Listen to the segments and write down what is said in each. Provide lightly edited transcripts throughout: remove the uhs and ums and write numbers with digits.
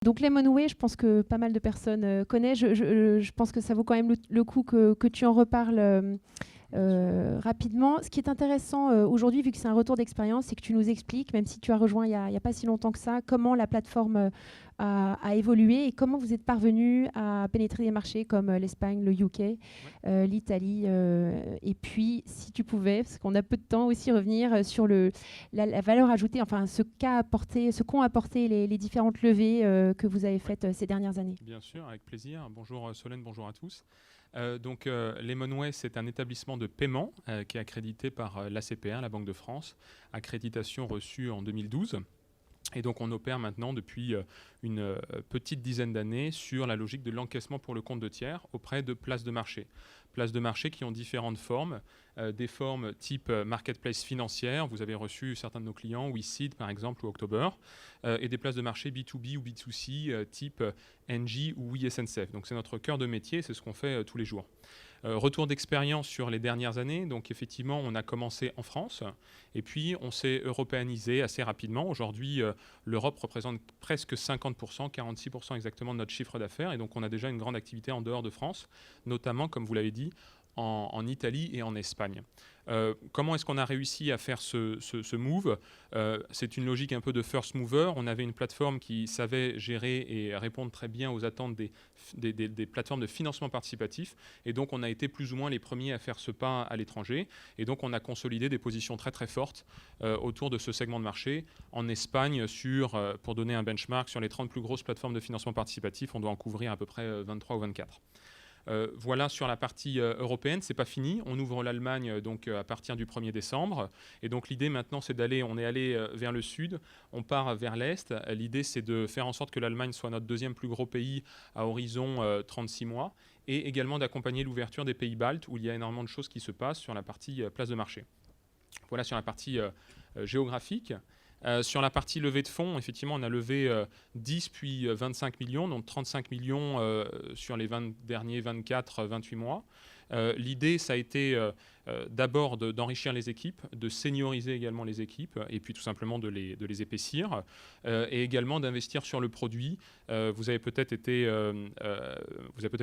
Donc Lemonway, je pense que pas mal de personnes connaissent. Je pense que ça vaut quand même le coup que tu en reparles rapidement. Ce qui est intéressant aujourd'hui, vu que c'est un retour d'expérience, c'est que tu nous expliques, même si tu as rejoint il y a pas si longtemps que ça, comment la plateforme a évolué et comment vous êtes parvenu à pénétrer des marchés comme l'Espagne, le UK, l'Italie. Et puis, si tu pouvais, parce qu'on a peu de temps aussi, revenir sur la valeur ajoutée, enfin ce qu'ont apporté les différentes levées que vous avez faites ces dernières années. Bien sûr, avec plaisir. Bonjour Solène, bonjour à tous. Lemonway, c'est un établissement de paiement qui est accrédité par l'ACPR, la Banque de France, accréditation reçue en 2012. Et donc on opère maintenant depuis une petite dizaine d'années sur la logique de l'encaissement pour le compte de tiers auprès de places de marché. Places de marché qui ont différentes formes, des formes type marketplace financière, vous avez reçu certains de nos clients, WeSeed par exemple ou October, et des places de marché B2B ou B2C type Engie ou WeSNCF. Donc c'est notre cœur de métier, c'est ce qu'on fait tous les jours. Retour d'expérience sur les dernières années. Donc effectivement, on a commencé en France et puis on s'est européanisé assez rapidement. Aujourd'hui, l'Europe représente presque 50%, 46% exactement de notre chiffre d'affaires. Et donc on a déjà une grande activité en dehors de France, notamment, comme vous l'avez dit, en Italie et en Espagne. Comment est-ce qu'on a réussi à faire ce move? C'est une logique un peu de first mover. On avait une plateforme qui savait gérer et répondre très bien aux attentes des plateformes de financement participatif. Et donc, on a été plus ou moins les premiers à faire ce pas à l'étranger. Et donc, on a consolidé des positions très, très fortes autour de ce segment de marché. En Espagne, pour donner un benchmark, sur les 30 plus grosses plateformes de financement participatif, on doit en couvrir à peu près 23 ou 24. Voilà sur la partie européenne, c'est pas fini. On ouvre l'Allemagne donc à partir du 1er décembre. Et donc l'idée maintenant, c'est on est allé vers le sud, on part vers l'est. L'idée, c'est de faire en sorte que l'Allemagne soit notre deuxième plus gros pays à horizon 36 mois et également d'accompagner l'ouverture des pays baltes où il y a énormément de choses qui se passent sur la partie place de marché. Voilà sur la partie géographique. Sur la partie levée de fonds, effectivement, on a levé 10 puis 25 millions, donc 35 millions sur les derniers 24-28 mois. L'idée, ça a été d'abord d'enrichir les équipes, de senioriser également les équipes, et puis tout simplement de les épaissir, et également d'investir sur le produit. Vous avez peut-être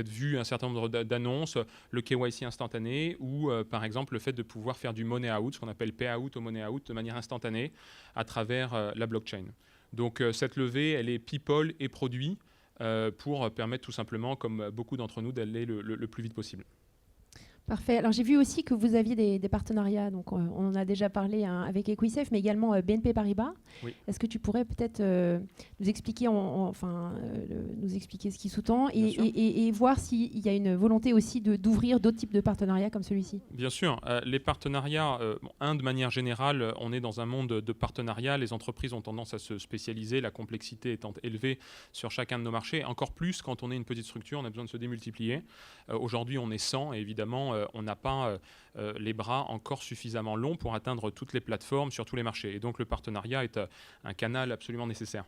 vu un certain nombre d'annonces, le KYC instantané, ou par exemple le fait de pouvoir faire du money out, ce qu'on appelle payout au money out, de manière instantanée, à travers la blockchain. Donc cette levée, elle est people et produit, pour permettre tout simplement, comme beaucoup d'entre nous, d'aller le plus vite possible. Parfait. Alors j'ai vu aussi que vous aviez des partenariats, donc on en a déjà parlé avec Equisafe, mais également BNP Paribas. Oui. Est-ce que tu pourrais peut-être nous expliquer, nous expliquer ce qui sous-tend et voir s'il y a une volonté aussi d'ouvrir d'autres types de partenariats comme celui-ci? Bien sûr. Les partenariats, de manière générale, on est dans un monde de partenariats. Les entreprises ont tendance à se spécialiser, la complexité étant élevée sur chacun de nos marchés. Encore plus quand on est une petite structure, on a besoin de se démultiplier. Aujourd'hui, on est 100 et évidemment, on n'a pas les bras encore suffisamment longs pour atteindre toutes les plateformes sur tous les marchés. Et donc, le partenariat est un canal absolument nécessaire.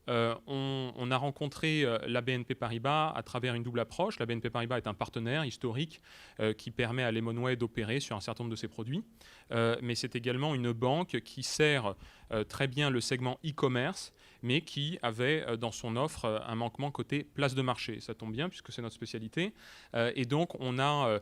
On a rencontré la BNP Paribas à travers une double approche. La BNP Paribas est un partenaire historique qui permet à Lemonway d'opérer sur un certain nombre de ses produits. Mais c'est également une banque qui sert très bien le segment e-commerce, mais qui avait dans son offre un manquement côté place de marché. Ça tombe bien puisque c'est notre spécialité. Et donc, on a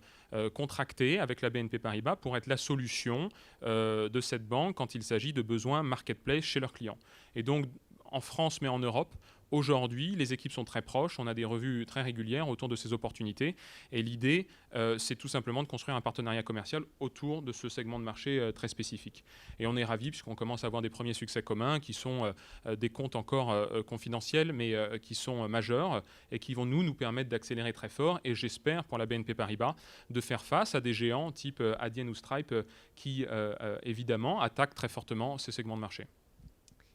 contracté avec la BNP Paribas pour être la solution de cette banque quand il s'agit de besoins marketplace chez leurs clients. Et donc, en France, mais en Europe, aujourd'hui, les équipes sont très proches. On a des revues très régulières autour de ces opportunités. Et l'idée, c'est tout simplement de construire un partenariat commercial autour de ce segment de marché très spécifique. Et on est ravis puisqu'on commence à avoir des premiers succès communs qui sont des comptes encore confidentiels, mais qui sont majeurs et qui vont nous permettre d'accélérer très fort. Et j'espère, pour la BNP Paribas, de faire face à des géants type Adyen ou Stripe qui, évidemment, attaquent très fortement ces segments de marché.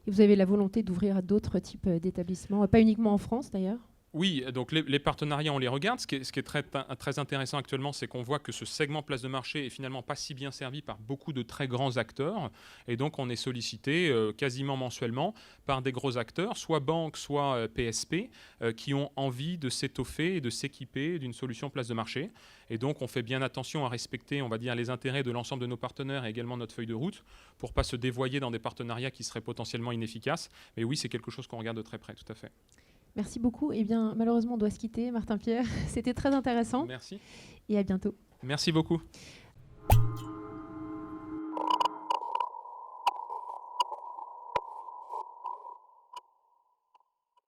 Et vous avez la volonté d'ouvrir à d'autres types d'établissements, pas uniquement en France d'ailleurs? Oui, donc les partenariats, on les regarde. Ce qui est très intéressant actuellement, c'est qu'on voit que ce segment place de marché est finalement pas si bien servi par beaucoup de très grands acteurs. Et donc, on est sollicité quasiment mensuellement par des gros acteurs, soit banques, soit PSP, qui ont envie de s'étoffer et de s'équiper d'une solution place de marché. Et donc, on fait bien attention à respecter, on va dire, les intérêts de l'ensemble de nos partenaires et également notre feuille de route pour pas se dévoyer dans des partenariats qui seraient potentiellement inefficaces. Mais oui, c'est quelque chose qu'on regarde de très près, tout à fait. Merci beaucoup. Eh bien, malheureusement, on doit se quitter, Martin Pierre. C'était très intéressant. Merci. Et à bientôt. Merci beaucoup.